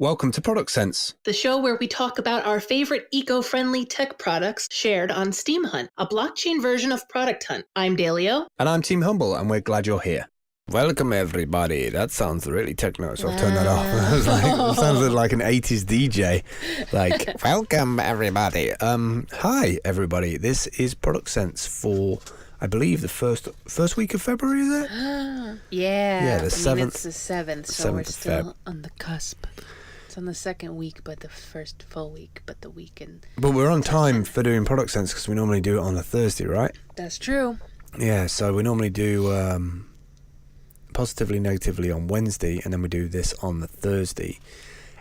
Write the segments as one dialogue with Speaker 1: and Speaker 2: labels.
Speaker 1: Welcome to ProductSense,
Speaker 2: the show where we talk about our favorite eco-friendly tech products shared on steemhunt, a blockchain version of Product Hunt. I'm Dalio.
Speaker 1: and I'm Team Humble, and we're glad you're here. Welcome, everybody. That sounds really techno, so I'll turn that off. It sounds like an 80s DJ. Like, welcome, everybody. Hi, everybody. This is ProductSense for, I believe, the first week of February, is it?
Speaker 2: Yeah,
Speaker 1: the 7th.
Speaker 2: It's the 7th, so we're
Speaker 1: 7th of
Speaker 2: still on the cusp. It's on the second week, but the first full week, but the weekend.
Speaker 1: But we're on time for doing ProductSense because we normally do it on a Thursday, right?
Speaker 2: That's true.
Speaker 1: Yeah, so we normally do positively, negatively on Wednesday, and then we do this on the Thursday.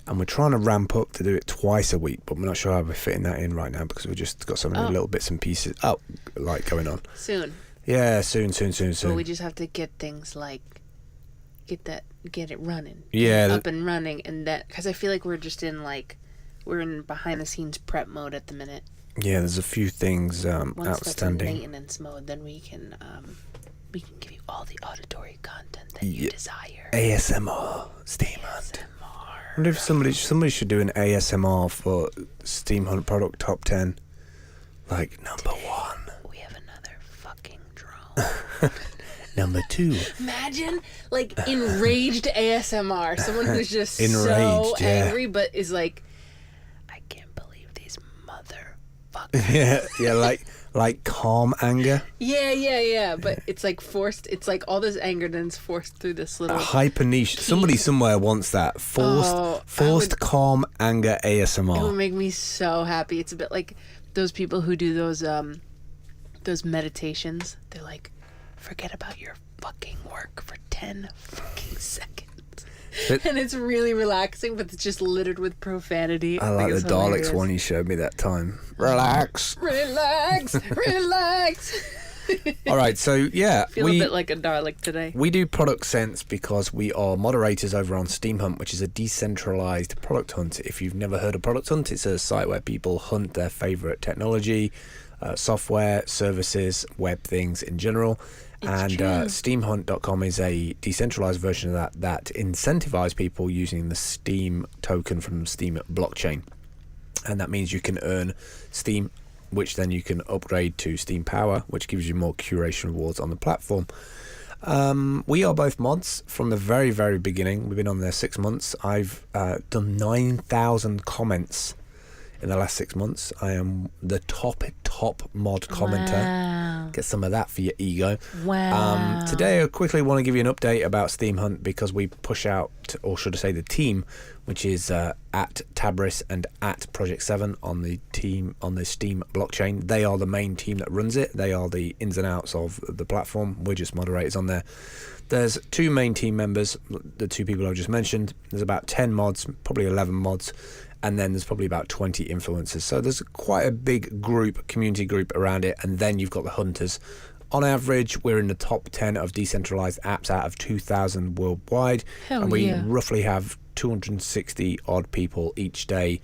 Speaker 1: And we're trying to ramp up to do it twice a week, but we're not sure how we're fitting that in right now because we've just got so many little bits and pieces going on.
Speaker 2: Soon.
Speaker 1: Yeah, soon.
Speaker 2: But we just have to get things like get it running.
Speaker 1: Yeah,
Speaker 2: up and running, and that because I feel like we're in behind the scenes prep mode at the minute.
Speaker 1: Yeah, there's a few things
Speaker 2: Once
Speaker 1: outstanding.
Speaker 2: that's in maintenance mode, then we can give you all the auditory content that you desire.
Speaker 1: ASMR, steemhunt. I wonder if somebody should do an ASMR for steemhunt product top 10, like number 1.
Speaker 2: We have another fucking drone.
Speaker 1: Number 2.
Speaker 2: Imagine like enraged ASMR. Someone who's just
Speaker 1: Enraged,
Speaker 2: so angry, but is like, I can't believe these motherfuckers.
Speaker 1: yeah, like calm anger.
Speaker 2: Yeah. But it's like forced. It's like all this anger then is forced through this little
Speaker 1: hyper niche. Somebody somewhere wants that forced calm anger ASMR.
Speaker 2: It would make me so happy. It's a bit like those people who do those meditations. They're like, forget about your fucking work for 10 fucking seconds. And it's really relaxing, but it's just littered with profanity.
Speaker 1: I like the Daleks one you showed me that time. Relax. All right, so yeah.
Speaker 2: Feel a bit like a Dalek today.
Speaker 1: We do ProductSense because we are moderators over on steemhunt, which is a decentralized product hunt. If you've never heard of Product Hunt, it's a site where people hunt their favorite technology, software, services, web things in general. Steemhunt.com is a decentralized version of that incentivizes people using the Steem token from Steem blockchain. And that means you can earn Steem, which then you can upgrade to Steem Power, which gives you more curation rewards on the platform. We are both mods from the very, very beginning. We've been on there 6 months. I've done 9,000 comments in the last 6 months. I am the top mod commenter.
Speaker 2: Wow.
Speaker 1: Get some of that for your ego.
Speaker 2: Wow.
Speaker 1: Today I quickly want to give you an update about steemhunt because we push out, or should I say the team, which is at Tabris and at Project 7 on the Steem blockchain. They are the main team that runs it. They are the ins and outs of the platform. We're just moderators on there. There's 2 main team members, the 2 people I just mentioned. There's about 10 mods, probably 11 mods. And then there's probably about 20 influencers. So there's quite a big community group around it. And then you've got the hunters. On average, we're in the top 10 of decentralized apps out of 2,000 worldwide. And we roughly have 260 odd people each day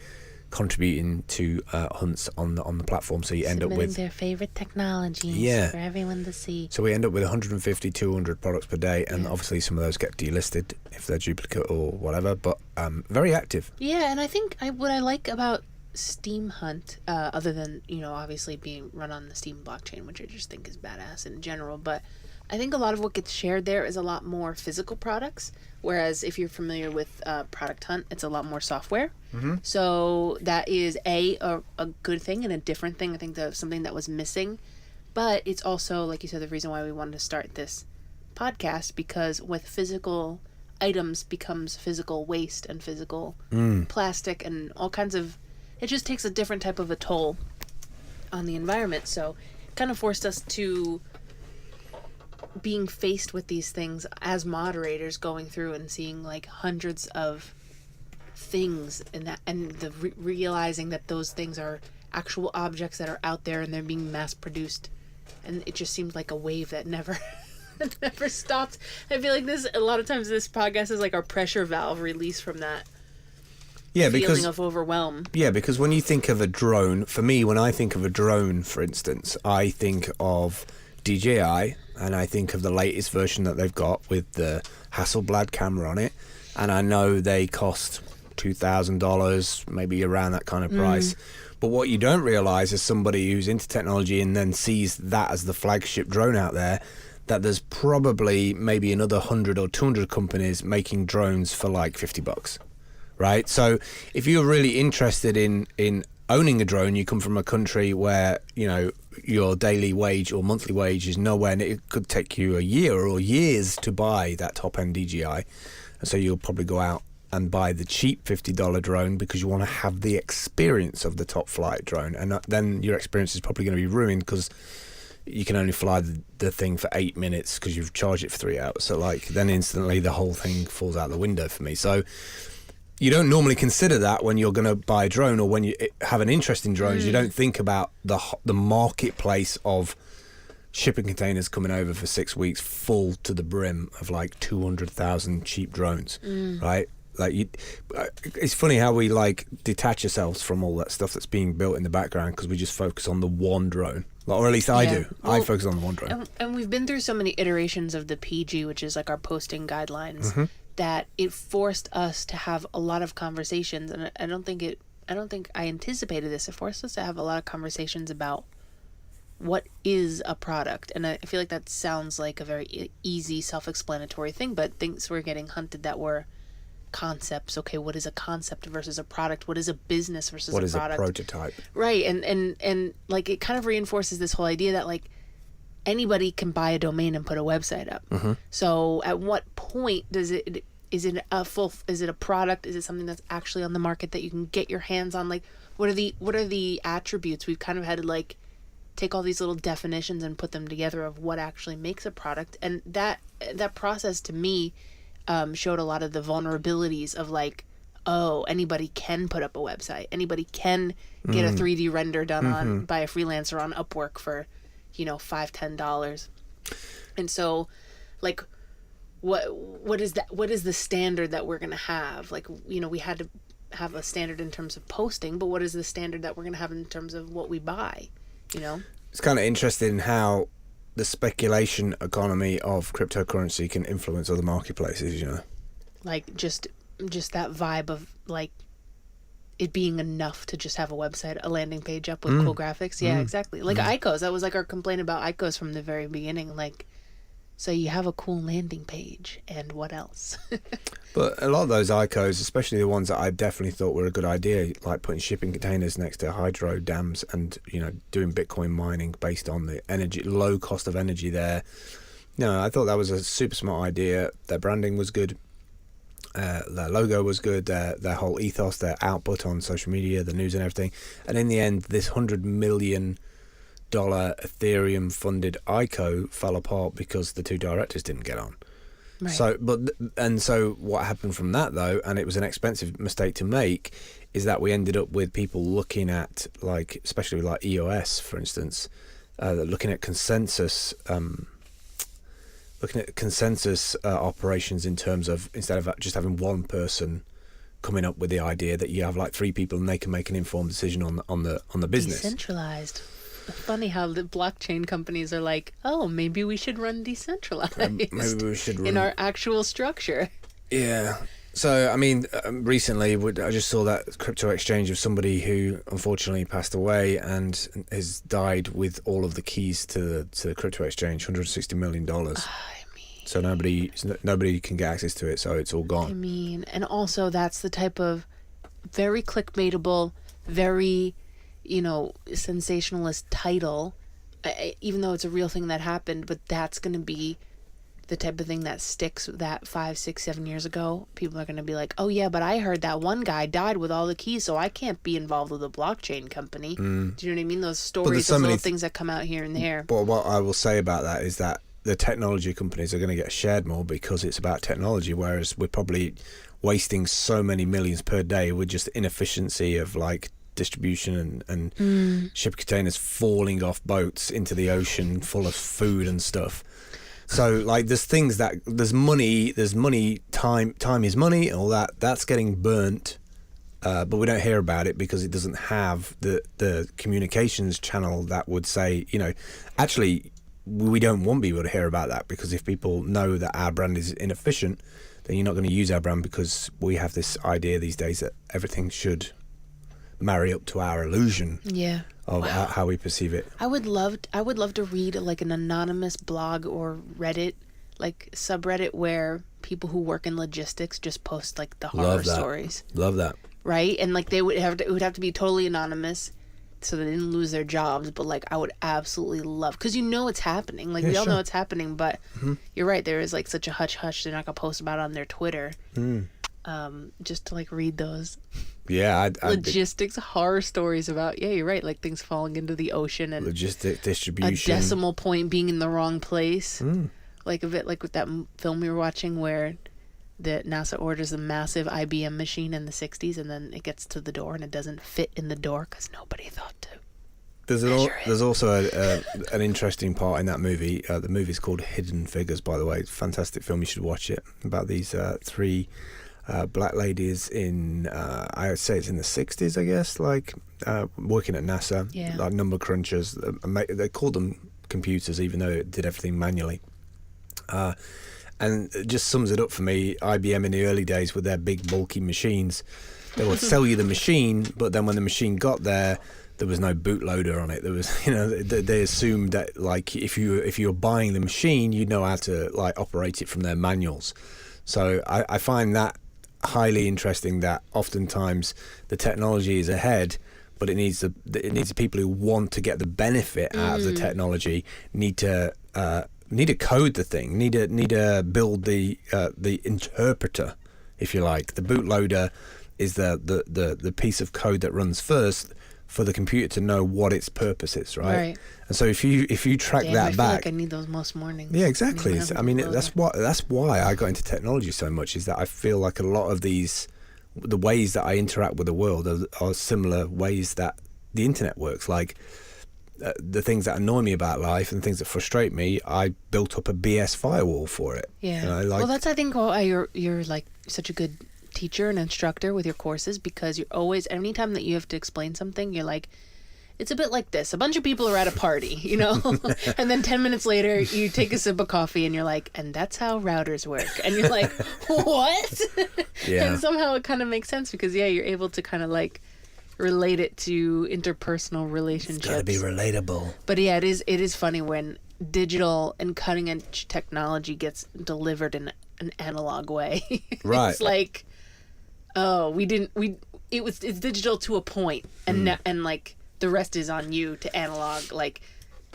Speaker 1: contributing to hunts on the platform. So you end up with
Speaker 2: their favorite technologies for everyone to see.
Speaker 1: So we end up with 150, 200 products per day, and obviously some of those get delisted if they're duplicate or whatever, but very active.
Speaker 2: Yeah, and I think what I like about steemhunt, other than, obviously being run on the Steem blockchain, which I just think is badass in general, but I think a lot of what gets shared there is a lot more physical products, whereas if you're familiar with Product Hunt, it's a lot more software. Mm-hmm. So that is a good thing and a different thing. I think that's something that was missing. But it's also, like you said, the reason why we wanted to start this podcast, because with physical items becomes physical waste and physical plastic and all kinds of... It just takes a different type of a toll on the environment. So it kind of forced us to... being faced with these things as moderators, going through and seeing like hundreds of things realizing that those things are actual objects that are out there and they're being mass produced, and it just seemed like a wave that never stopped. I feel like a lot of times this podcast is like our pressure valve release from that feeling of overwhelm. Yeah,
Speaker 1: because when you think of a drone, for me, when I think of a drone, for instance, I think of DJI, and I think of the latest version that they've got with the Hasselblad camera on it, and I know they cost $2,000, maybe around that kind of price. But what you don't realize as somebody who's into technology and then sees that as the flagship drone out there, that there's probably maybe another 100 or 200 companies making drones for like $50, right? So if you're really interested in owning a drone, you come from a country where, you know, your daily wage or monthly wage is nowhere, and it could take you a year or years to buy that top-end DJI. And so you'll probably go out and buy the cheap $50 drone because you want to have the experience of the top flight drone. And then your experience is probably going to be ruined because you can only fly the thing for 8 minutes because you've charged it for 3 hours. So like then instantly the whole thing falls out the window for me. So you don't normally consider that when you're going to buy a drone, or when you have an interest in drones. You don't think about the marketplace of shipping containers coming over for 6 weeks full to the brim of like 200,000 cheap drones, right? Like it's funny how we like detach ourselves from all that stuff that's being built in the background because we just focus on the one drone, or at least I do. Well, I focus on the one drone.
Speaker 2: And we've been through so many iterations of the PG, which is like our posting guidelines, that it forced us to have a lot of conversations. And I don't think I anticipated this. It forced us to have a lot of conversations about what is a product. And I feel like that sounds like a very easy, self-explanatory thing, but things were getting hunted that were concepts. Okay, what is a concept versus a product? What is a business versus a product?
Speaker 1: What is a prototype?
Speaker 2: Right, and like it kind of reinforces this whole idea that like anybody can buy a domain and put a website up. So at what point is it a product? Is it something that's actually on the market that you can get your hands on? Like what are the attributes? We've kind of had to like take all these little definitions and put them together of what actually makes a product, and that process to me showed a lot of the vulnerabilities of like, oh, anybody can put up a website, anybody can get a 3D render done by a freelancer on Upwork for, you know, $5-10. And so like what is the standard that we're gonna have? Like, you know, we had to have a standard in terms of posting, but what is the standard that we're gonna have in terms of what we buy, you know? It's
Speaker 1: kind of interesting how the speculation economy of cryptocurrency can influence other marketplaces, you know?
Speaker 2: Like just that vibe of like it being enough to just have a website, a landing page up with cool graphics. Yeah, exactly. Like ICOs. That was like our complaint about ICOs from the very beginning. Like, so you have a cool landing page and what else?
Speaker 1: But a lot of those ICOs, especially the ones that I definitely thought were a good idea, like putting shipping containers next to hydro dams and, you know, doing Bitcoin mining based on the energy, low cost of energy there. No, I thought that was a super smart idea. Their branding was good. Their logo was good. Their whole ethos, their output on social media, the news and everything. And in the end, this $100 million Ethereum funded ICO fell apart because the two directors didn't get on. Right. So what happened from that though, and it was an expensive mistake to make, is that we ended up with people looking at, like, especially like EOS, for instance, looking at consensus operations in terms of, instead of just having one person coming up with the idea, that you have like three people and they can make an informed decision on the business.
Speaker 2: Decentralized. Funny how the blockchain companies are like, oh, maybe we should run decentralized.
Speaker 1: Maybe we should run
Speaker 2: in our actual structure.
Speaker 1: Yeah. So, I mean, recently I just saw that crypto exchange of somebody who unfortunately passed away and has died with all of the keys to the crypto exchange, $160 million. So nobody can get access to it, so it's all gone.
Speaker 2: I mean, and also that's the type of very clickbaitable, very, you know, sensationalist title, even though it's a real thing that happened, but that's going to be the type of thing that sticks. That 5, 6, 7 years ago, people are going to be like, oh yeah, but I heard that one guy died with all the keys, so I can't be involved with a blockchain company. Do you know what I mean? Those stories, those little things that come out here and there.
Speaker 1: But what I will say about that is that the technology companies are going to get shared more because it's about technology, whereas we're probably wasting so many millions per day with just inefficiency of like distribution and ship containers falling off boats into the ocean full of food and stuff. So like there's money, time is money, all that's getting burnt, but we don't hear about it because it doesn't have the communications channel that would say, you know, actually we don't want people to hear about that, because if people know that our brand is inefficient, then you're not going to use our brand, because we have this idea these days that everything should marry up to our illusion of how we perceive it.
Speaker 2: I would love to read like an anonymous blog or Reddit, like subreddit, where people who work in logistics just post like the horror stories.
Speaker 1: Love that.
Speaker 2: Right? And like it would have to be totally anonymous, so they didn't lose their jobs. But like I would absolutely love, because it's happening. Like we all know it's happening, but you're right. There is like such a hush hush. They're not gonna post about it on their Twitter. Just to like read those.
Speaker 1: Yeah,
Speaker 2: logistics horror stories about, you're right, like things falling into the ocean and
Speaker 1: logistic distribution,
Speaker 2: a decimal point being in the wrong place. Like a bit like with that film we were watching where the NASA orders a massive IBM machine in the 60s, and then it gets to the door and it doesn't fit in the door because nobody thought to.
Speaker 1: There's also an interesting part in that movie. The movie's called Hidden Figures, by the way. Fantastic film. You should watch it. About these three black ladies in, I would say it's in the 60s, I guess, like working at NASA, like number crunchers. They called them computers, even though it did everything manually. And it just sums it up for me. IBM in the early days with their big bulky machines, they would sell you the machine, but then when the machine got there was no bootloader on it. There was, they assumed that like if you were buying the machine, you'd know how to like operate it from their manuals. So I find that highly interesting, that oftentimes the technology is ahead, but it needs the people who want to get the benefit out of the technology need to code the thing, need to build the interpreter, if you like. The bootloader is the piece of code that runs first for the computer to know what its purpose is, right? And so if you track that
Speaker 2: I feel
Speaker 1: back,
Speaker 2: like I need those most mornings.
Speaker 1: Yeah, exactly. I mean, that's why I got into technology so much, is that I feel like a lot of the ways that I interact with the world are similar ways that the internet works. Like the things that annoy me about life and things that frustrate me, I built up a BS firewall for it.
Speaker 2: Yeah. Well, that's, I think, why you're like such a good teacher and instructor with your courses, because you're always, anytime that you have to explain something, you're like, it's a bit like this. A bunch of people are at a party, and then 10 minutes later you take a sip of coffee and you're like, and that's how routers work. And you're like, what?
Speaker 1: Yeah.
Speaker 2: And somehow it kind of makes sense because, you're able to kind of like relate it to interpersonal relationships.
Speaker 1: It's gotta be relatable.
Speaker 2: But yeah, it is funny when digital and cutting edge technology gets delivered in an analog way.
Speaker 1: Right.
Speaker 2: It's like, it's digital to a point, and and like the rest is on you to analog, like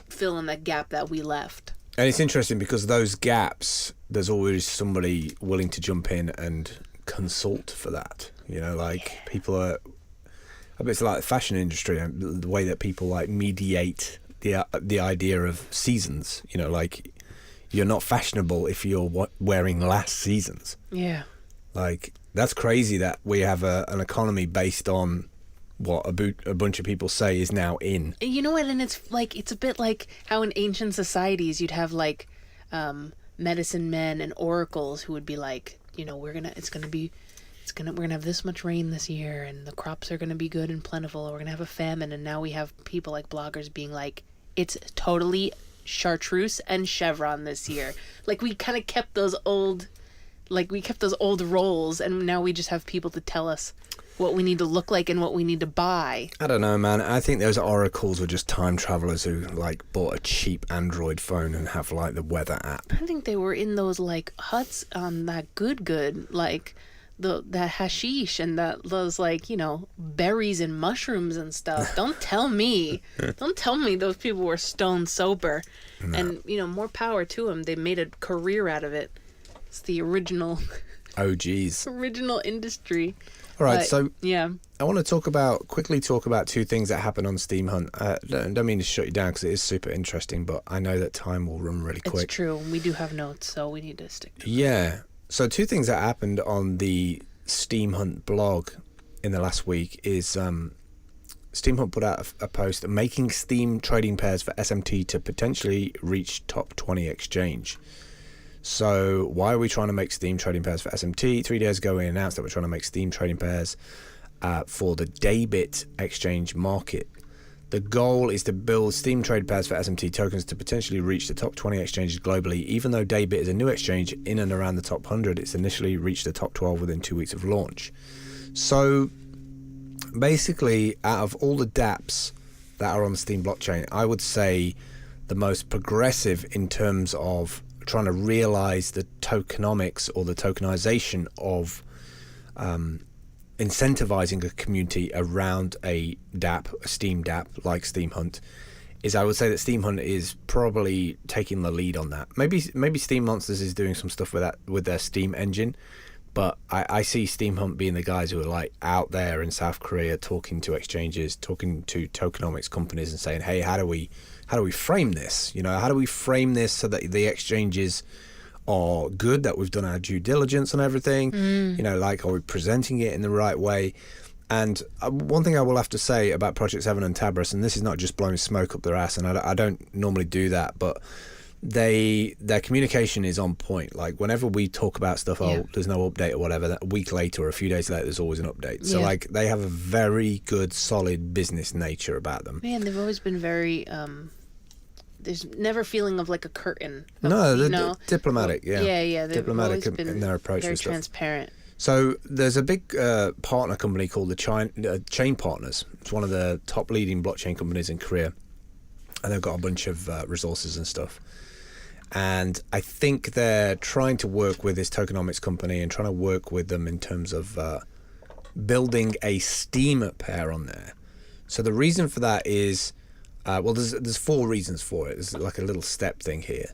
Speaker 2: fill in that gap that we left.
Speaker 1: And it's interesting because those gaps, there's always somebody willing to jump in and consult for that. People are. I bet it's like the fashion industry, the way that people like mediate the idea of seasons. Like you're not fashionable if you're wearing last season's.
Speaker 2: Yeah.
Speaker 1: Like that's crazy that we have an economy based on what a bunch of people say is now in.
Speaker 2: You know what? And it's a bit like how in ancient societies you'd have like medicine men and oracles who would be like, we're gonna have this much rain this year, and the crops are gonna be good and plentiful, or we're gonna have a famine. And now we have people like bloggers being like, it's totally chartreuse and chevron this year. Like we kind of kept those old roles, and now we just have people to tell us what we need to look like and what we need to buy.
Speaker 1: I don't know, man. I think those oracles were just time travelers who like bought a cheap Android phone and have like the weather app.
Speaker 2: I think they were in those like huts on that good like that hashish and those like berries and mushrooms and stuff. Don't tell me those people were stone sober. No. And more power to them. They made a career out of it. It's the original original industry.
Speaker 1: All right,
Speaker 2: so
Speaker 1: I want to quickly talk about two things that happened on steemhunt. Don't mean to shut you down because it is super interesting, but I know that time will run really quick.
Speaker 2: It's true. We do have notes, so we need to stick to them.
Speaker 1: Yeah. So two things that happened on the steemhunt blog in the last week is steemhunt put out a post making Steem trading pairs for SMT to potentially reach top 20 exchange. So why are we trying to make Steem trading pairs for SMT? 3 days ago we announced that we're trying to make Steem trading pairs for the Daybit exchange market. The goal is to build Steam trade pairs for SMT tokens to potentially reach the top 20 exchanges globally. Even though Daybit is a new exchange in and around the top 100, it's initially reached the top 12 within 2 weeks of launch. So basically, out of all the dApps that are on the Steam blockchain, I would say the most progressive in terms of trying to realize the tokenomics or the tokenization of incentivizing a community around a dApp, a Steam dApp like steemhunt, is I would say that steemhunt is probably taking the lead on that. Maybe Steam Monsters is doing some stuff with that, with their Steam engine, but I see steemhunt being the guys who are like out there in South Korea talking to exchanges, talking to tokenomics companies and saying, hey, how do we frame this? You know, how do we frame this so that the exchanges are good, that we've done our due diligence on everything? You know, like, are we presenting it in the right way? And one thing I will have to say about Project 7 and Tabris, and this is not just blowing smoke up their ass, and I don't normally do that, but their communication is on point. Like, whenever we talk about stuff, there's no update or whatever, a week later or a few days later there's always an update. So like, they have a very good solid business nature about them.
Speaker 2: Man, they've always been very there's never feeling of like a curtain.
Speaker 1: No, they're diplomatic.
Speaker 2: Yeah. They've
Speaker 1: diplomatic
Speaker 2: always been
Speaker 1: in their approach.
Speaker 2: very
Speaker 1: and stuff.
Speaker 2: transparent.
Speaker 1: So there's a big partner company called the Chain Partners. It's one of the top leading blockchain companies in Korea, and they've got a bunch of resources and stuff. And I think they're trying to work with this tokenomics company and trying to work with them in terms of building a Steam pair on there. So the reason for that is, well, there's 4 reasons for it. There's like a little step thing here.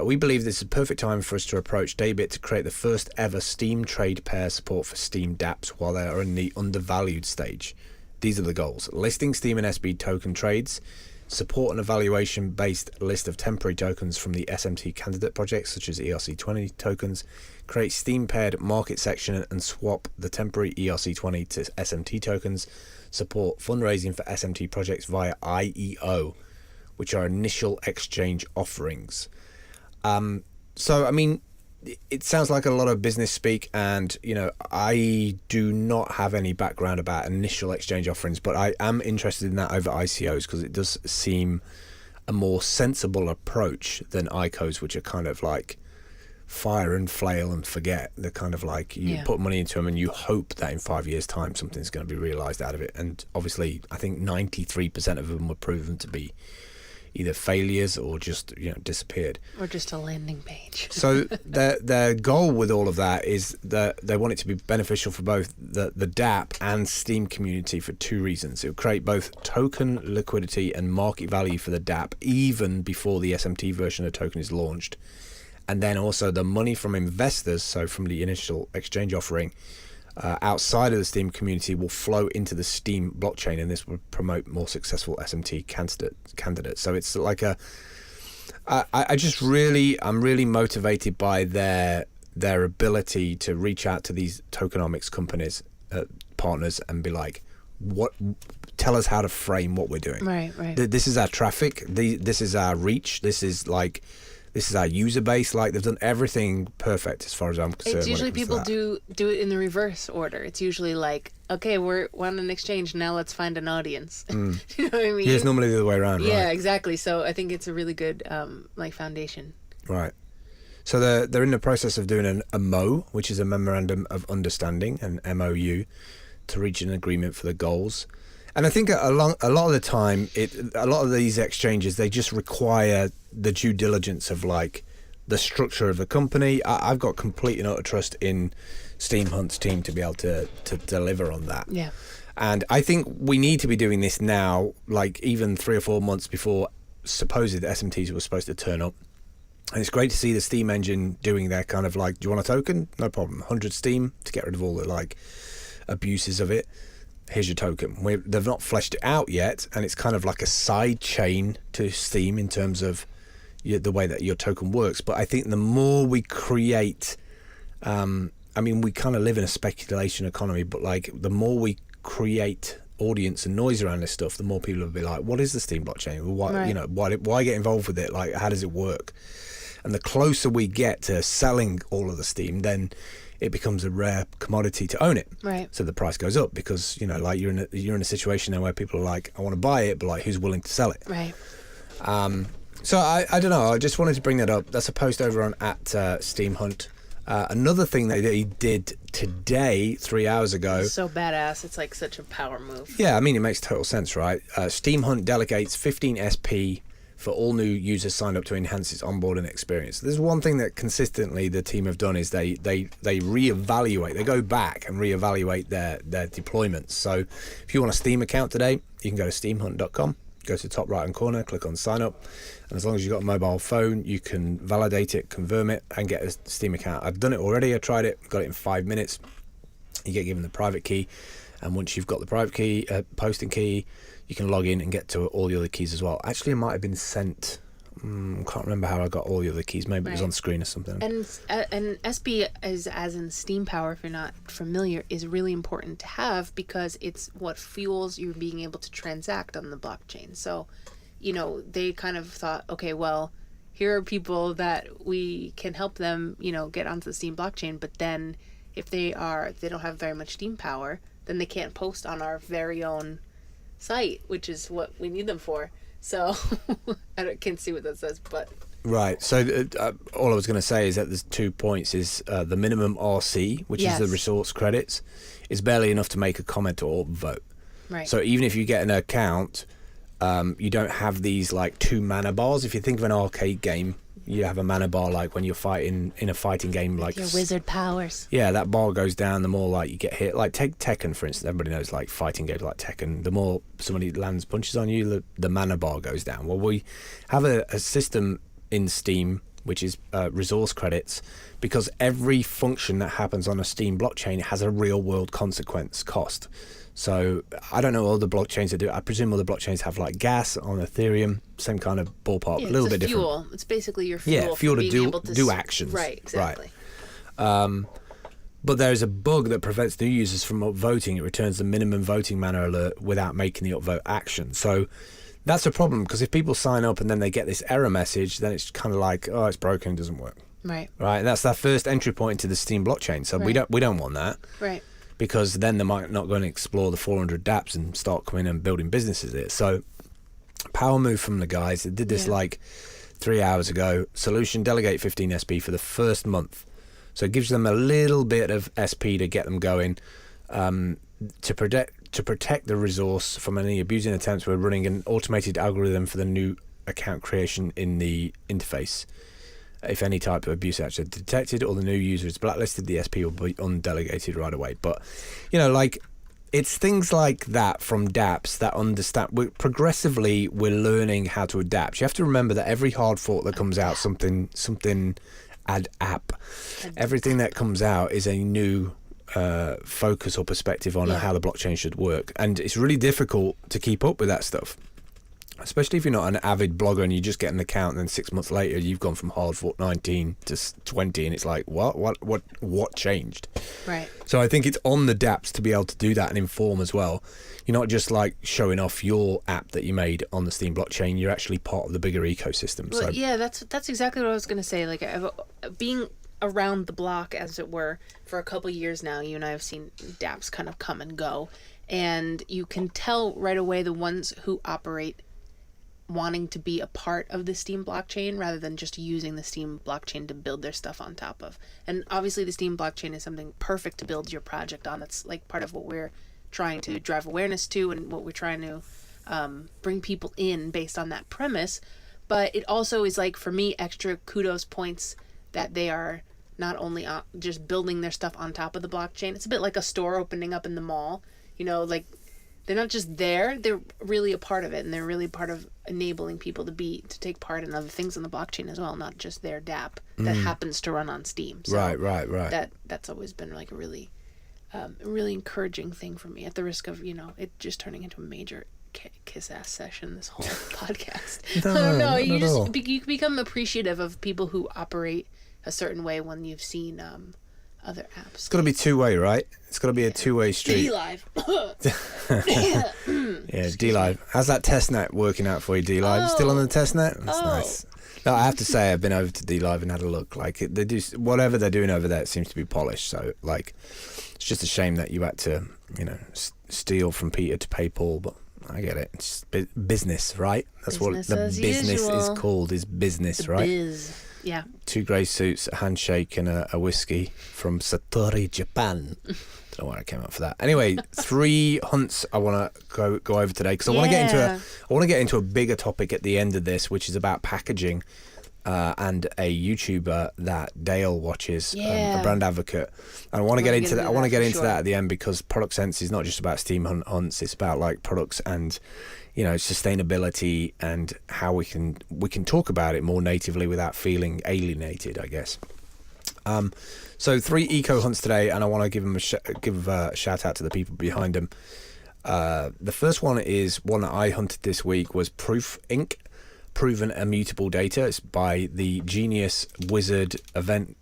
Speaker 1: We believe this is a perfect time for us to approach Daybit to create the first ever Steam trade pair support for Steam dApps while they are in the undervalued stage. These are the goals: listing Steam and SB token trades, support an evaluation-based list of temporary tokens from the SMT candidate projects such as ERC20 tokens, create Steam-paired market section and swap the temporary ERC20 to SMT tokens, support fundraising for SMT projects via IEO, which are initial exchange offerings. So, I mean, it sounds like a lot of business speak, and, you know, I do not have any background about initial exchange offerings, but I am interested in that over ICOs because it does seem a more sensible approach than ICOs, which are kind of like fire and flail and forget. They're kind of like you put money into them and you hope that in 5 years' time something's going to be realized out of it. And obviously, I think 93% of them were proven to be either failures or just, you know, disappeared.
Speaker 2: Or just a landing page.
Speaker 1: So their goal with all of that is that they want it to be beneficial for both the dApp and Steam community for 2 reasons. It will create both token liquidity and market value for the dApp even before the SMT version of the token is launched. And then also the money from investors, so from the initial exchange offering, outside of the Steam community will flow into the Steam blockchain, and this will promote more successful SMT candidates. So it's like I'm really motivated by their ability to reach out to these tokenomics companies, partners, and be like, tell us how to frame what we're doing.
Speaker 2: Right.
Speaker 1: This is our traffic. This is our reach. This is our user base. Like, they've done everything perfect as far as I'm concerned.
Speaker 2: It's usually people do it in the reverse order. It's usually like, okay, we're on an exchange, now let's find an audience. You know what I mean?
Speaker 1: Yeah, it's normally the other way around, right?
Speaker 2: Yeah, exactly. So I think it's a really good like foundation.
Speaker 1: Right. So they're in the process of doing a MO, which is a memorandum of understanding, an MOU, to reach an agreement for the goals. And I think a lot of the time, a lot of these exchanges, they just require the due diligence of like the structure of the company. I've got complete and utter trust in steemhunt's team to be able to deliver on that.
Speaker 2: Yeah.
Speaker 1: And I think we need to be doing this now, like even 3 or 4 months before supposed SMTs were supposed to turn up. And it's great to see the Steam engine doing their kind of like, do you want a token? No problem. 100 Steam to get rid of all the like abuses of it. Here's your token. They've not fleshed it out yet, and it's kind of like a side chain to Steam in terms of the way that your token works. But I think the more we create, I mean, we kind of live in a speculation economy, but like the more we create audience and noise around this stuff, the more people will be like, what is the Steam blockchain? Why, you know, why get involved with it? Like, how does it work? And the closer we get to selling all of the steam, then it becomes a rare commodity to own it.
Speaker 2: Right.
Speaker 1: So the price goes up because, like you're in a situation now where people are like, I want to buy it, but like who's willing to sell it?
Speaker 2: Right.
Speaker 1: So I don't know. I just wanted to bring that up. That's a post over on at steemhunt. Another thing that he did today, 3 hours ago.
Speaker 2: So badass. It's like such a power move.
Speaker 1: Yeah, I mean, it makes total sense, right? Steemhunt delegates 15 SP for all new users signed up to enhance its onboarding experience. There's one thing that consistently the team have done is they reevaluate. They go back and reevaluate their deployments. So if you want a Steam account today, you can go to steemhunt.com. Go to the top right hand corner, click on sign up, and as long as you've got a mobile phone, you can validate it, confirm it, and get a Steam account. I've done it already. I tried it, got it in 5 minutes. You get given the private key, and once you've got the private key, posting key, you can log in and get to all the other keys as well. Actually, it might have been sent. Can't remember how I got all the other keys. Maybe it was on screen or something.
Speaker 2: And SP is, as in steam power, if you're not familiar, is really important to have because it's what fuels you being able to transact on the blockchain. So, they kind of thought, okay, well, here are people that we can help them, get onto the Steam blockchain. But then if they don't have very much steam power, then they can't post on our very own site, which is what we need them for. So I can't see what that says, but
Speaker 1: right. So all I was going to say is that there's 2 points. Is the minimum RC, which is the resource credits, is barely enough to make a comment or vote.
Speaker 2: Right.
Speaker 1: So even if you get an account, you don't have these like 2 mana bars. If you think of an arcade game, you have a mana bar like when you're fighting in a fighting game, like
Speaker 2: your wizard powers.
Speaker 1: Yeah, that bar goes down the more like you get hit. Like take Tekken, for instance. Everybody knows like fighting games like Tekken. The more somebody lands punches on you, the mana bar goes down. Well, we have a system in Steam which is resource credits, because every function that happens on a Steam blockchain has a real world consequence cost. So I don't know all the blockchains that do it. I presume all the blockchains have like gas on Ethereum, same kind of ballpark, a little bit
Speaker 2: fuel.
Speaker 1: different.
Speaker 2: It's basically your fuel.
Speaker 1: Yeah, fuel
Speaker 2: for
Speaker 1: to
Speaker 2: being able to
Speaker 1: do actions.
Speaker 2: Right, exactly.
Speaker 1: Right. But there's a bug that prevents new users from upvoting. It returns the minimum voting mana alert without making the upvote action. So that's a problem, because if people sign up and then they get this error message, then it's kind of like, oh, it's broken, it doesn't work.
Speaker 2: Right.
Speaker 1: Right. And that's their first entry point into the Steam blockchain. So we don't want that.
Speaker 2: Right.
Speaker 1: Because then they might not go and explore the 400 dApps and start coming and building businesses here. So power move from the guys. They did this like 3 hours ago. Solution, delegate 15 SP for the first month. So it gives them a little bit of SP to get them going. To protect the resource from any abusing attempts, we're running an automated algorithm for the new account creation in the interface. If any type of abuse actually detected or the new user is blacklisted, the SP will be undelegated right away. But, like, it's things like that from dApps that understand. Progressively, we're learning how to adapt. You have to remember that every hard fork that comes out, something app, everything that comes out is a new focus or perspective on how the blockchain should work. And it's really difficult to keep up with that stuff. Especially if you're not an avid blogger and you just get an account and then 6 months later you've gone from hard fork 19 to 20 and it's like, what changed?
Speaker 2: Right.
Speaker 1: So I think it's on the dApps to be able to do that and inform as well. You're not just like showing off your app that you made on the Steam blockchain. You're actually part of the bigger ecosystem.
Speaker 2: Well,
Speaker 1: so
Speaker 2: yeah, that's exactly what I was going to say. Like, being around the block, as it were, for a couple years now, you and I have seen dApps kind of come and go, and you can tell right away the ones who operate wanting to be a part of the Steam blockchain rather than just using the Steam blockchain to build their stuff on top of. And obviously the Steam blockchain is something perfect to build your project on. It's like part of what we're trying to drive awareness to and what we're trying to bring people in based on that premise. But it also is, like, for me, extra kudos points that they are not only just building their stuff on top of the blockchain. It's a bit like a store opening up in the mall, like, they're not just there, they're really a part of it, and they're really part of enabling people to take part in other things on the blockchain as well, not just their dApp that happens to run on Steam. So
Speaker 1: right.
Speaker 2: That's always been like a really encouraging thing for me, at the risk of, it just turning into a major kiss-ass session, this whole podcast.
Speaker 1: No,
Speaker 2: I don't know,
Speaker 1: you
Speaker 2: you become appreciative of people who operate a certain way when you've seen other apps.
Speaker 1: It's got to be two-way, right? It's got to be a two-way street.
Speaker 2: D-Live.
Speaker 1: Yeah, D-Live. How's that testnet working out for you, D-Live? Still on the testnet? That's nice. No, I have to say I've been over to D Live and had a look. Like they do whatever they're doing over there. It seems to be polished. So like, it's just a shame that you had to, steal from Peter to pay Paul. But I get it. It's business, right? That's
Speaker 2: Business
Speaker 1: what the
Speaker 2: as
Speaker 1: business
Speaker 2: usual.
Speaker 1: is called. Is business, right?
Speaker 2: Biz. Yeah.
Speaker 1: 2 grey suits, a handshake, and a whiskey from Satori, Japan. Don't know where I came up for that. Anyway, 3 hunts I want to go over today because I want to get into a bigger topic at the end of this, which is about packaging, and a YouTuber that Dale watches, a brand advocate. And I want to get into that. I want to get into that at the end because ProductSense is not just about steam hunts. It's about like products and sustainability and how we can talk about it more natively without feeling alienated, I guess. So 3 eco hunts today, and I want to give a shout out to the people behind them. The first one is one that I hunted this week was Proof Inc. Proven Immutable Data. It's by the genius wizard event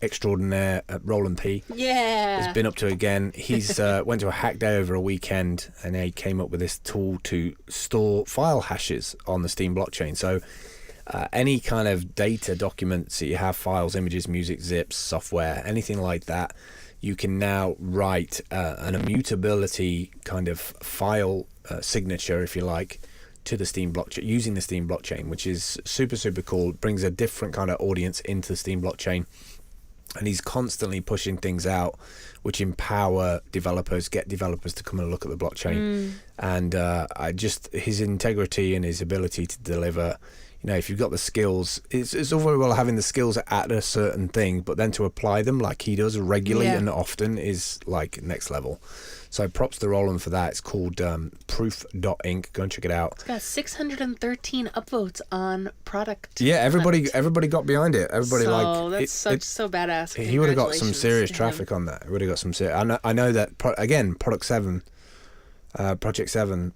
Speaker 1: extraordinaire Roland P.
Speaker 2: Yeah.
Speaker 1: Has been up to again. He's went to a hack day over a weekend, and he came up with this tool to store file hashes on the Steam blockchain. So any kind of data documents that you have, files, images, music, zips, software, anything like that, you can now write an immutability kind of file signature, if you like, to the Steam blockchain using the Steam blockchain, which is super, super cool. It brings a different kind of audience into the Steam blockchain. And he's constantly pushing things out which empower developers, get developers to come and look at the blockchain. And his integrity and his ability to deliver, if you've got the skills, it's all very well having the skills at a certain thing, but then to apply them like he does regularly and often is like next level. So props to Roland for that. It's called Proof.inc. Go and check it out.
Speaker 2: It's got 613 upvotes on product.
Speaker 1: Yeah, everybody got behind it. Everybody
Speaker 2: so badass.
Speaker 1: He would have got some serious traffic on that. He would have got some serious. I know that Project 7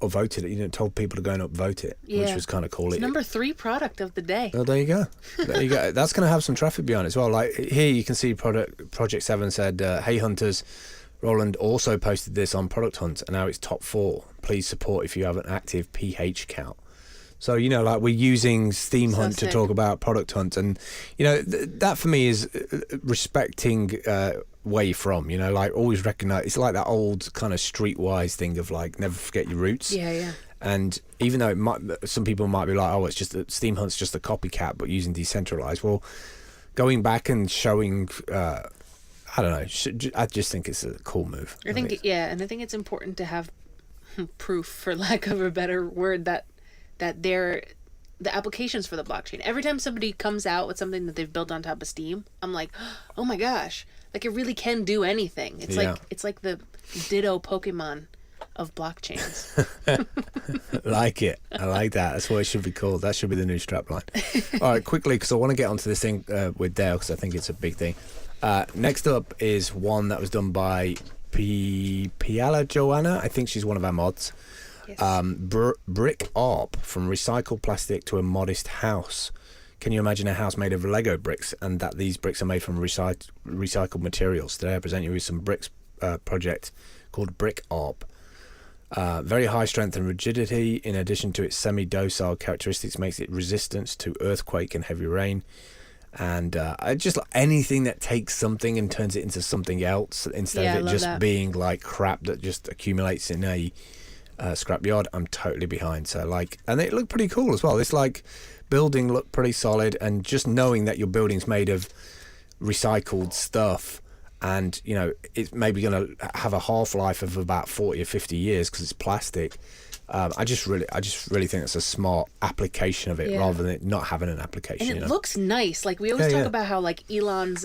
Speaker 1: voted it. Told people to go and upvote it, which was kind of cool.
Speaker 2: It's number 3 product of the day.
Speaker 1: Oh, there you go. That's going to have some traffic behind it as well. Like here, you can see Project 7 said, "Hey hunters, Roland also posted this on Product Hunt, and now it's top 4. Please support if you have an active PH count." So like we're using Steam Hunt to talk about Product Hunt, and that for me is respecting where you're from. Like always recognize. It's like that old kind of streetwise thing of like never forget your roots.
Speaker 2: Yeah.
Speaker 1: And even though some people might be like, oh, it's just Steam Hunt's just a copycat, but using decentralized. Well, going back and showing. I don't know. I just think it's a cool move.
Speaker 2: I think it's important to have proof, for lack of a better word, that they're the applications for the blockchain. Every time somebody comes out with something that they've built on top of Steam, I'm like, oh my gosh, like it really can do anything. It's like the Ditto Pokemon of blockchains.
Speaker 1: I like it. I like that. That's what it should be called. That should be the new strapline. All right, quickly, because I want to get onto this thing with Dale, because I think it's a big thing. Next up is one that was done by Piala Joanna. I think she's one of our mods. Yes. Brick Arp, from recycled plastic to a modest house. Can you imagine a house made of Lego bricks, and that these bricks are made from recycled materials? Today I present you with some bricks project called Brick Arp. Very high strength and rigidity, in addition to its semi-docile characteristics, makes it resistant to earthquake and heavy rain. And I just like anything that takes something and turns it into something else instead of it just being like crap that just accumulates in a scrapyard. I'm totally behind. So and it looked pretty cool as well. This building looked pretty solid, and just knowing that your building's made of recycled stuff, and it's maybe going to have a half-life of about 40 or 50 years because it's plastic. I just really think it's a smart application of it, rather than it not having an application.
Speaker 2: And it looks nice. Like we always talk about how like Elon's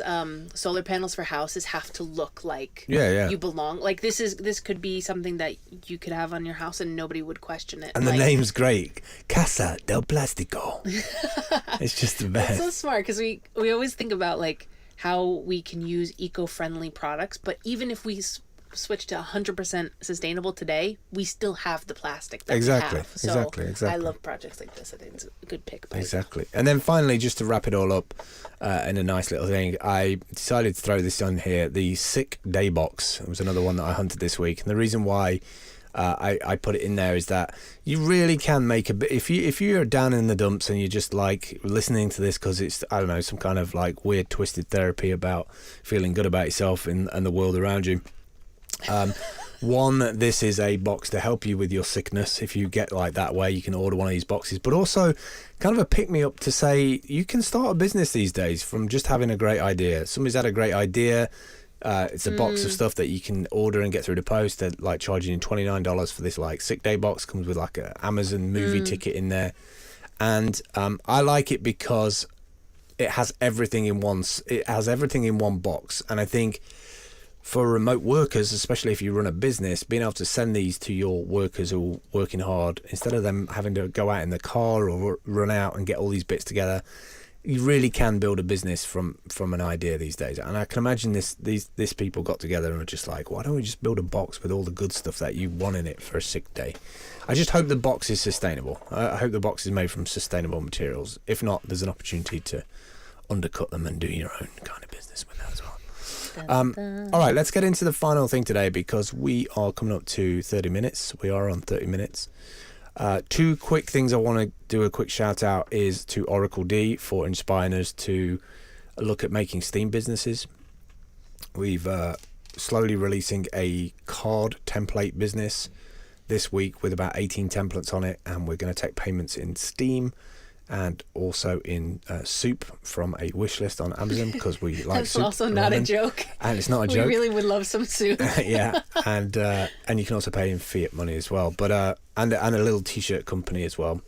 Speaker 2: solar panels for houses have to look like you belong. Like this could be something that you could have on your house and nobody would question it.
Speaker 1: And the name's great, Casa del Plástico. It's just the best.
Speaker 2: It's so smart because we always think about like how we can use eco-friendly products, but even if we switch to 100% sustainable today, we still have the plastic that we have. So exactly. I love projects like this. I think it's a good pick.
Speaker 1: Exactly. And then finally, just to wrap it all up in a nice little thing, I decided to throw this on here. The Sick Day Box. It was another one that I hunted this week. And the reason why I put it in there, is that you really can make a bit. If you're down in the dumps and you're just like listening to this because it's, I don't know, some kind of like weird twisted therapy about feeling good about yourself and the world around you. One, this is a box to help you with your sickness. If you get like that way, you can order one of these boxes, but also kind of a pick me up to say you can start a business these days from just having a great idea. Somebody's had a great idea. It's a box of stuff that you can order and get through the post. They're like charging you $29 for this like sick day box. Comes with like a Amazon movie ticket in there, and I like it because it has everything in one. It has everything in one box, and I think for remote workers, especially if you run a business, being able to send these to your workers who are working hard, instead of them having to go out in the car or run out and get all these bits together, you really can build a business from an idea these days. And I can imagine this people got together and were just like, why don't we just build a box with all the good stuff that you want in it for a sick day? I just hope the box is sustainable. I hope the box is made from sustainable materials. If not, there's an opportunity to undercut them and do your own kind of business with that as well. All right, let's get into the final thing today, because we are coming up to 30 minutes. We are on 30 minutes. Two quick things I want to do a quick shout out is to Oracle D for inspiring us to look at making Steam businesses. We've slowly releasing a card template business this week with about 18 templates on it, and we're going to take payments in Steam and also in soup from a wish list on Amazon, because we like
Speaker 2: That's
Speaker 1: soup.
Speaker 2: also not a joke.
Speaker 1: And it's not a joke.
Speaker 2: We really would love some soup.
Speaker 1: Yeah, and you can also pay in fiat money as well. But and a little t-shirt company as well.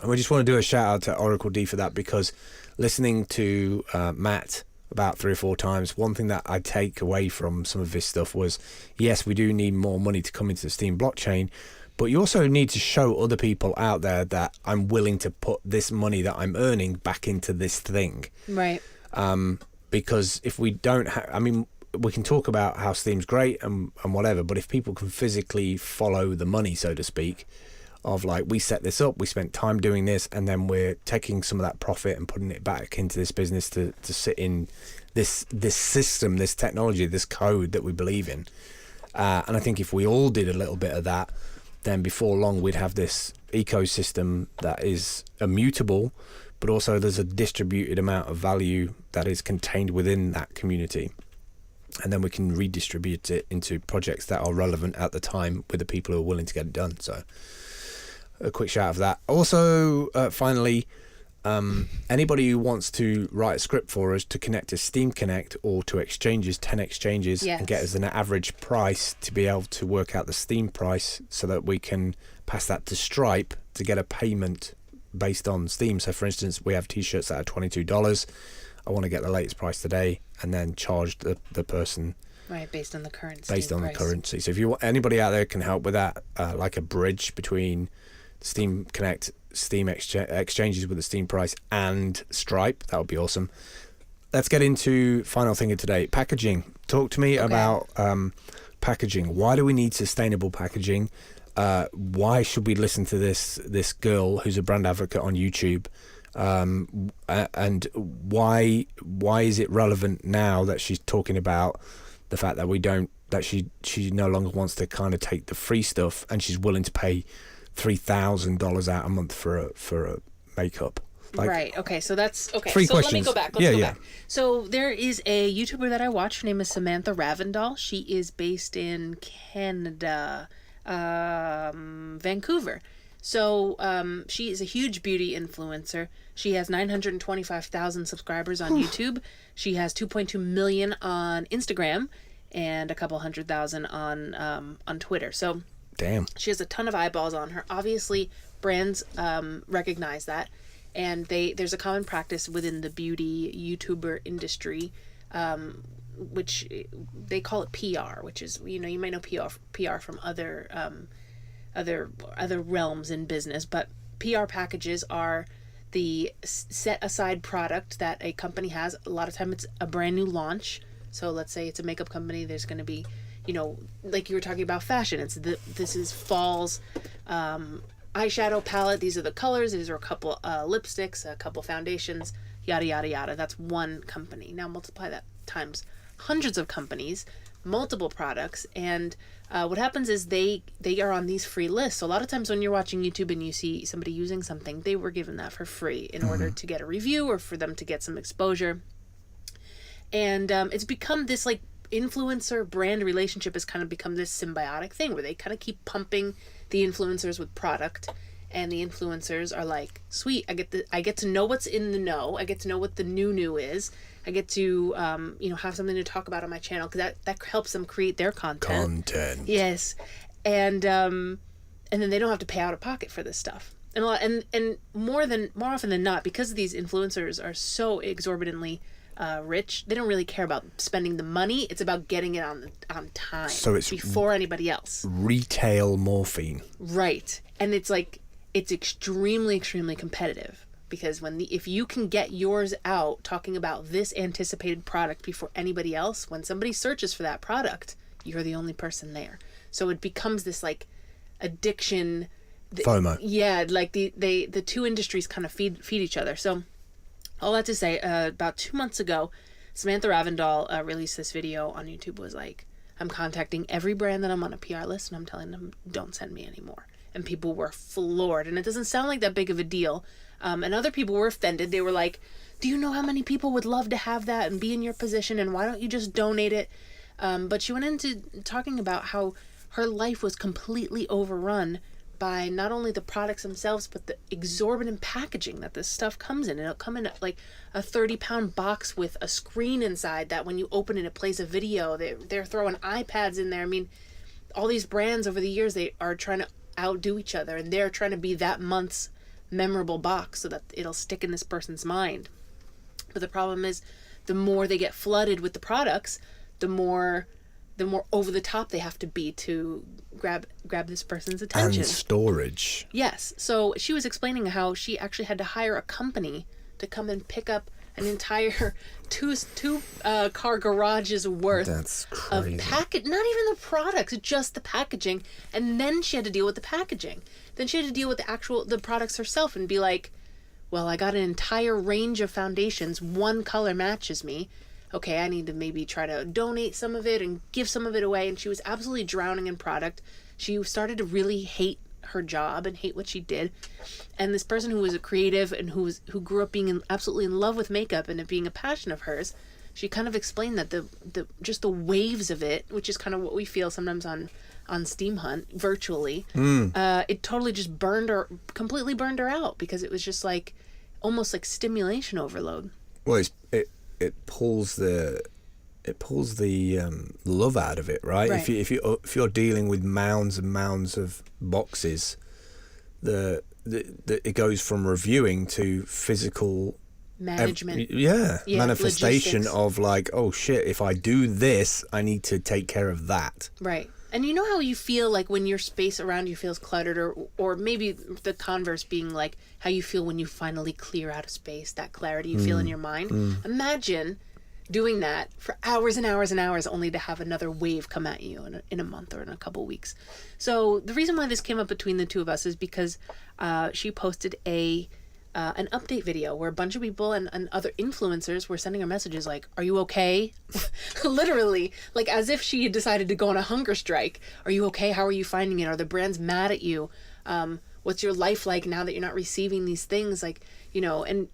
Speaker 1: And we just want to do a shout out to Oracle D for that, because listening to Matt about 3 or 4 times, one thing that I take away from some of his stuff was, yes, we do need more money to come into the Steam blockchain, but you also need to show other people out there that I'm willing to put this money that I'm earning back into this thing.
Speaker 2: Right.
Speaker 1: Because if we don't I mean, we can talk about how Steam's great and whatever, but if people can physically follow the money, so to speak, of like, we set this up, we spent time doing this, and then we're taking some of that profit and putting it back into this business to sit in this system, this technology, this code that we believe in. And I think if we all did a little bit of that, then before long we'd have this ecosystem that is immutable, but also there's a distributed amount of value that is contained within that community. And then we can redistribute it into projects that are relevant at the time with the people who are willing to get it done. So a quick shout out for that. Also, finally, anybody who wants to write a script for us to connect to Steam Connect or to exchanges, 10 exchanges,
Speaker 2: Yes.
Speaker 1: and get us an average price to be able to work out the Steam price so that we can pass that to Stripe to get a payment based on Steam. So for instance, we have t-shirts that are $22. I want to get the latest price today and then charge the person
Speaker 2: Right, based on the current
Speaker 1: based
Speaker 2: Steam
Speaker 1: on
Speaker 2: price.
Speaker 1: the currency. So if you want, anybody out there can help with that, like a bridge between Steam Connect, Steam exchanges with the Steam price, and Stripe, that would be awesome. Let's get into final thing of today, packaging. Talk to me about packaging. Why do we need sustainable packaging? Why should we listen to this girl who's a brand advocate on YouTube? And why is it relevant now that she's talking about the fact that she no longer wants to kind of take the free stuff, and she's willing to pay $3,000 out a month for a makeup? Like,
Speaker 2: right. Okay. So that's okay.
Speaker 1: 3
Speaker 2: so
Speaker 1: questions.
Speaker 2: Let me go back. Let's go back. So there is a YouTuber that I watch. Her name is Samantha Ravendal. She is based in Canada, Vancouver. So she is a huge beauty influencer. She has 925,000 subscribers on YouTube. She has 2.2 million on Instagram and a couple 100,000 on Twitter. So
Speaker 1: damn,
Speaker 2: she has a ton of eyeballs on her. Obviously, brands recognize that, and there's a common practice within the beauty YouTuber industry, which they call it PR, which is, you know, you might know PR from other realms in business, but PR packages are the set aside product that a company has. A lot of time it's a brand new launch. So let's say it's a makeup company. There's going to be, you know, like you were talking about fashion. This is fall's eyeshadow palette. These are the colors. These are a couple lipsticks, a couple foundations, yada, yada, yada. That's one company. Now multiply that times hundreds of companies multiple products, and what happens is they are on these free lists. So a lot of times when you're watching YouTube and you see somebody using something, they were given that for free in order to get a review or for them to get some exposure. And it's become this like influencer brand relationship has kind of become this symbiotic thing where they kind of keep pumping the influencers with product, and the influencers are like, sweet, I get to know what's in the know, I get to know what the new is, I get to have something to talk about on my channel, because that helps them create their content. Yes. And then they don't have to pay out of pocket for this stuff. And more often than not, because these influencers are so exorbitantly rich, they don't really care about spending the money. It's about getting it on time, so it's before anybody else.
Speaker 1: Retail morphine,
Speaker 2: right? And it's like, it's extremely competitive, because if you can get yours out talking about this anticipated product before anybody else, when somebody searches for that product, you're the only person there. So it becomes this like addiction.
Speaker 1: FOMO.
Speaker 2: Yeah, like the two industries kind of feed each other. So all that to say, about 2 months ago, Samantha Ravindal released this video on YouTube. Was like, I'm contacting every brand that I'm on a PR list, and I'm telling them, don't send me anymore. And people were floored. And it doesn't sound like that big of a deal. And other people were offended. They were like, do you know how many people would love to have that and be in your position? And why don't you just donate it? But she went into talking about how her life was completely overrun by not only the products themselves, but the exorbitant packaging that this stuff comes in. And it'll come in like a 30-pound box with a screen inside that when you open it, it plays a video. They're throwing iPads in there. I mean, all these brands over the years, they are trying to outdo each other, and they're trying to be that month's memorable box so that it'll stick in this person's mind. But the problem is, the more they get flooded with the products, the more over the top they have to be to grab this person's attention.
Speaker 1: And storage.
Speaker 2: Yes. So she was explaining how she actually had to hire a company to come and pick up an entire two car garages worth of packet, not even the products, just the packaging. And then she had to deal with the packaging. Then she had to deal with the products herself and be like, well, I got an entire range of foundations. One color matches me. Okay, I need to maybe try to donate some of it and give some of it away. And she was absolutely drowning in product. She started to really hate her job and hate what she did. And this person who was a creative and who grew up being absolutely in love with makeup and it being a passion of hers, she kind of explained that the waves of it, which is kind of what we feel sometimes on steemhunt virtually, it totally just completely burned her out, because it was just like almost like stimulation overload.
Speaker 1: Well, it pulls the love out of it, right? If you're dealing with mounds and mounds of boxes, it goes from reviewing to physical
Speaker 2: management.
Speaker 1: Manifestation
Speaker 2: logistics.
Speaker 1: Of like, oh shit, if I do this, I need to take care of that.
Speaker 2: Right. And you know how you feel like when your space around you feels cluttered, or maybe the converse being like how you feel when you finally clear out a space, that clarity you feel in your mind. Imagine doing that for hours and hours and hours, only to have another wave come at you in a month or in a couple weeks. So the reason why this came up between the two of us is because she posted an update video where a bunch of people and other influencers were sending her messages like, are you okay? Literally, like as if she had decided to go on a hunger strike. Are you okay? How are you finding it? Are the brands mad at you? What's your life like now that you're not receiving these things? Like, and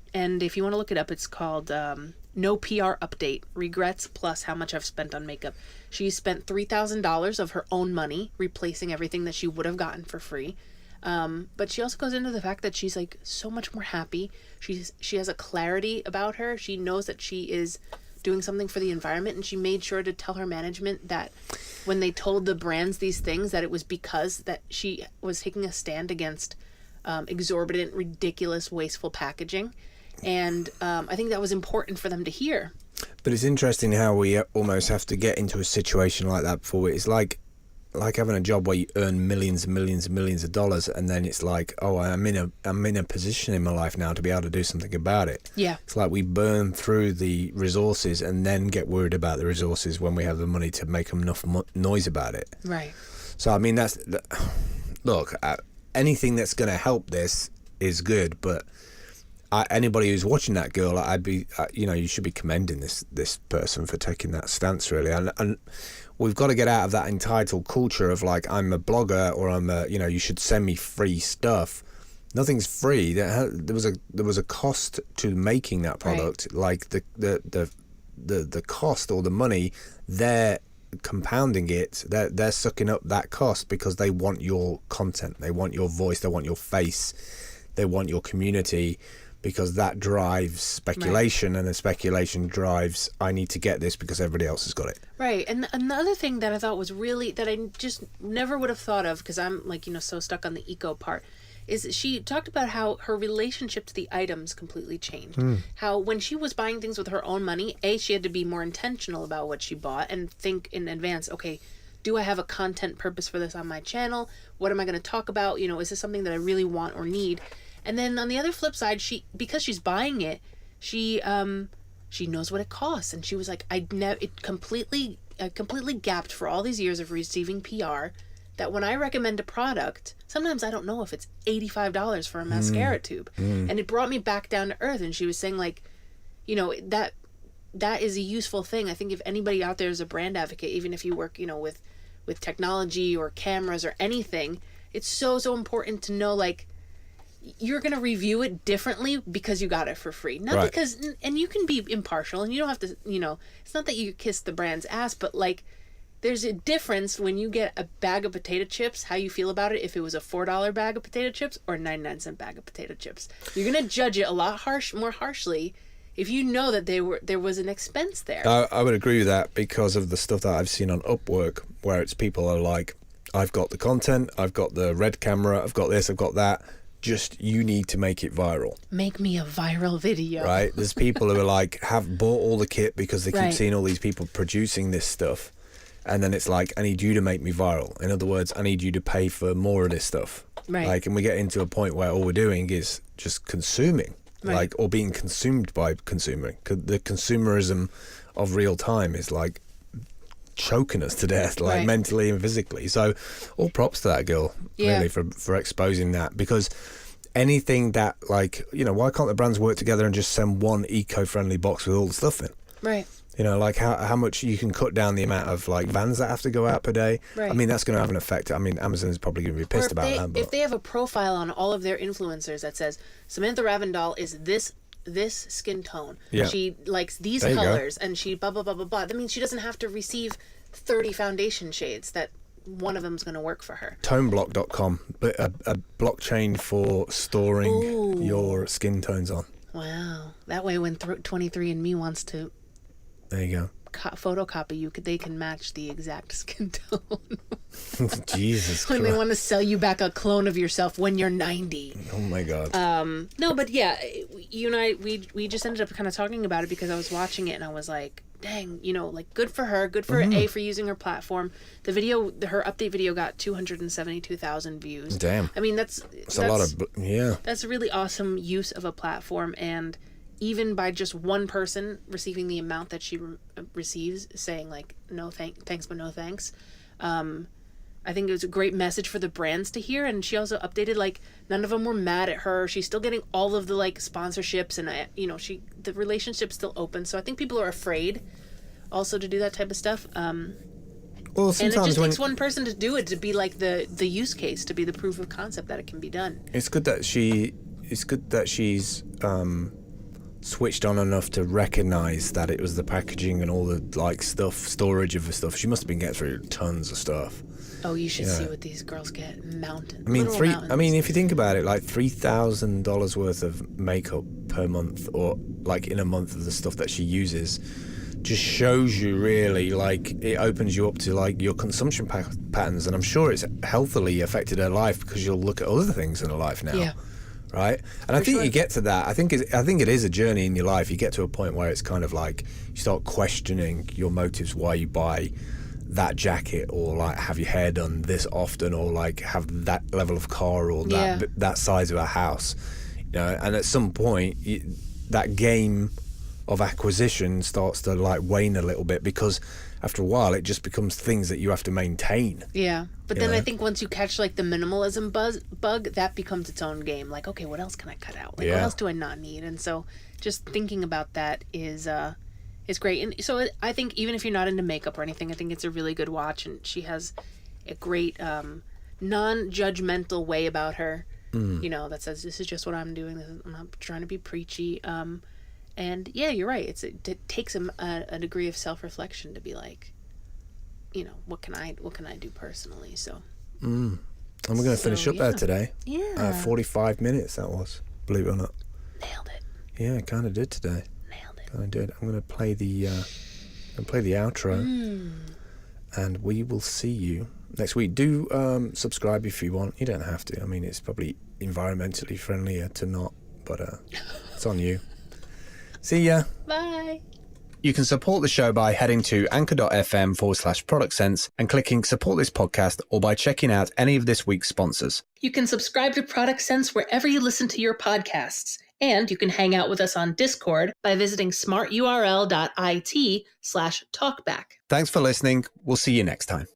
Speaker 2: if you want to look it up, it's called No PR Update, Regrets plus How Much I've Spent on Makeup. She spent $3,000 of her own money replacing everything that she would have gotten for free. But she also goes into the fact that she's like so much more happy. She has a clarity about her. She knows that she is doing something for the environment, and she made sure to tell her management that when they told the brands these things, that it was because that she was taking a stand against exorbitant, ridiculous, wasteful packaging. And I think that was important for them to hear.
Speaker 1: But it's interesting how we almost have to get into a situation like that before it's like having a job where you earn millions and millions and millions of dollars, and then it's like, oh, I'm in a position in my life now to be able to do something about it.
Speaker 2: Yeah. It's
Speaker 1: like we burn through the resources and then get worried about the resources when we have the money to make enough noise about it.
Speaker 2: Right.
Speaker 1: So I mean, look, anything that's going to help this is good, but anybody who's watching that girl, I'd be, you should be commending this person for taking that stance, really. And we've got to get out of that entitled culture of like, I'm a blogger, or you should send me free stuff. Nothing's free. There was a cost to making that product. Right. Like the cost or the money, they're compounding it. They're sucking up that cost because they want your content, they want your voice, they want your face, they want your community, because that drives speculation. Right. And the speculation drives, I need to get this because everybody else has got it.
Speaker 2: Right. And another thing that I thought was really, that I just never would have thought of, because I'm like, so stuck on the eco part, is she talked about how her relationship to the items completely changed. How when she was buying things with her own money, she had to be more intentional about what she bought and think in advance, okay, do I have a content purpose for this on my channel? What am I going to talk about? Is this something that I really want or need? And then on the other flip side, because she's buying it, she knows what it costs. And she was like, I completely gapped for all these years of receiving PR, that when I recommend a product, sometimes I don't know if it's $85 for a mascara tube. And it brought me back down to earth. And she was saying, like, that is a useful thing. I think if anybody out there is a brand advocate, even if you work, with technology or cameras or anything, it's so important to know, like, you're going to review it differently because you got it for free. Not right. Because, and you can be impartial, and you don't have to, it's not that you kiss the brand's ass, but like, there's a difference when you get a bag of potato chips, how you feel about it, if it was a $4 bag of potato chips or a 99-cent bag of potato chips. You're going to judge it a lot more harshly if you know that there was an expense there.
Speaker 1: I would agree with that, because of the stuff that I've seen on Upwork, where it's people are like, I've got the content, I've got the red camera, I've got this, I've got that. Just, you need to make it viral.
Speaker 2: Make me a viral video.
Speaker 1: Right? There's people who are like, have bought all the kit because they keep seeing all these people producing this stuff. And then it's like, I need you to make me viral. In other words, I need you to pay for more of this stuff.
Speaker 2: Right.
Speaker 1: Like, and we get into a point where all we're doing is just consuming. Right. Like, or being consumed by consuming. The consumerism of real time is like choking us to death, like mentally and physically. So all props to that girl, really, for exposing that. Because anything that, like, why can't the brands work together and just send one eco-friendly box with all the stuff in?
Speaker 2: Right.
Speaker 1: Like how much you can cut down the amount of like vans that have to go out per day. Right. I mean, that's going to have an effect. I mean, Amazon is probably going to be pissed about that. But
Speaker 2: if they have a profile on all of their influencers that says Samantha Ravindal is this skin tone, she likes these colors, and she blah blah blah blah blah, that means she doesn't have to receive 30 foundation shades, that one of them's going to work for her.
Speaker 1: Toneblock.com, but a blockchain for storing your skin tones on.
Speaker 2: Wow. That way when 23andMe wants to,
Speaker 1: there you go,
Speaker 2: photocopy you, they can match the exact skin tone.
Speaker 1: Jesus
Speaker 2: when
Speaker 1: Christ.
Speaker 2: They want to sell you back a clone of yourself when you're 90.
Speaker 1: Oh my God.
Speaker 2: No, but yeah, you and I, we just ended up kind of talking about it because I was watching it and I was like, dang, like, good for her, good for for using her platform. The video, her update video got 272,000 views.
Speaker 1: Damn.
Speaker 2: I mean, that's
Speaker 1: a lot of,
Speaker 2: that's a really awesome use of a platform. And even by just one person receiving the amount that she receives, saying like, no thanks but no thanks, I think it was a great message for the brands to hear. And she also updated, like, none of them were mad at her. She's still getting all of the, like, sponsorships, and the relationship's still open. So I think people are afraid also to do that type of stuff.
Speaker 1: Well, sometimes,
Speaker 2: and it just takes one person to do it, to be like the use case, to be the proof of concept that it can be done.
Speaker 1: It's good that she's switched on enough to recognize that it was the packaging and all the, like, storage of the stuff. She must have been getting through tons of stuff.
Speaker 2: Oh, you should see what these girls get. Mountains.
Speaker 1: I mean, if you think about it, like $3,000 worth of makeup per month, or like in a month of the stuff that she uses, just shows you really, like, it opens you up to, like, your consumption patterns. And I'm sure it's healthily affected her life, because you'll look at other things in her life now. Yeah. Right? And I think you get to that. I think it is a journey in your life. You get to a point where it's kind of like you start questioning your motives, why you buy that jacket, or like have your hair done this often, or like have that level of car, or that size of a house. And at some point that game of acquisition starts to, like, wane a little bit, because after a while, it just becomes things that you have to maintain.
Speaker 2: Yeah. But then
Speaker 1: Yeah.
Speaker 2: I think once you catch like the minimalism bug, that becomes its own game. Like, okay, what else can I cut out? Like, what
Speaker 1: Yeah.
Speaker 2: else do I not need? And so just thinking about that is great. And so I think even if you're not into makeup or anything, I think it's a really good watch. And she has a great non-judgmental way about her, you know, that says, this is just what I'm doing. I'm not trying to be preachy. And yeah, you're right. It takes a degree of self-reflection to be like, you know, what can I do personally? So.
Speaker 1: And we're going to finish up there today.
Speaker 2: Yeah.
Speaker 1: 45 minutes that was, believe it or not.
Speaker 2: Nailed it.
Speaker 1: Yeah, I kind of did today.
Speaker 2: Nailed it.
Speaker 1: Kind of did. I'm going to play the outro, and we will see you next week. Do subscribe if you want. You don't have to. I mean, it's probably environmentally friendlier to not, but it's on you. See ya.
Speaker 2: Bye.
Speaker 1: You can support the show by heading to anchor.fm/ProductSense and clicking support this podcast, or by checking out any of this week's sponsors.
Speaker 2: You can subscribe to ProductSense wherever you listen to your podcasts. And you can hang out with us on Discord by visiting smarturl.it/talkback.
Speaker 1: Thanks for listening. We'll see you next time.